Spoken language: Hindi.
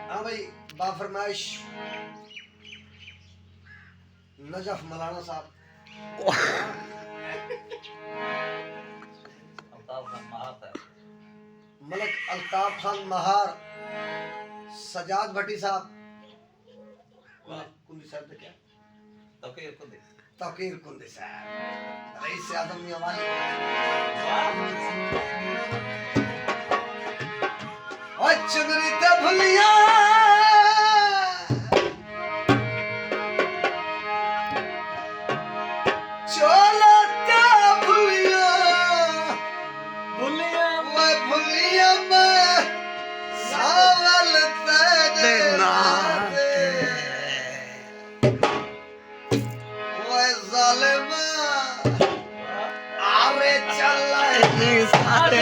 हाँ भाई, बाफरमाइश नजफ मौलाना साहब। मलक अल्ताफ खान महार, सजाद भट्टी साहब, कुंदी साहब क्या तौकीर कुंदी साहब, रईस आजम मियावाली और चुनरी ते भुलिया चोला ते भुलिया मैं भुलिया मैं सावल ते नाते वो जालिमा आवे चल सारे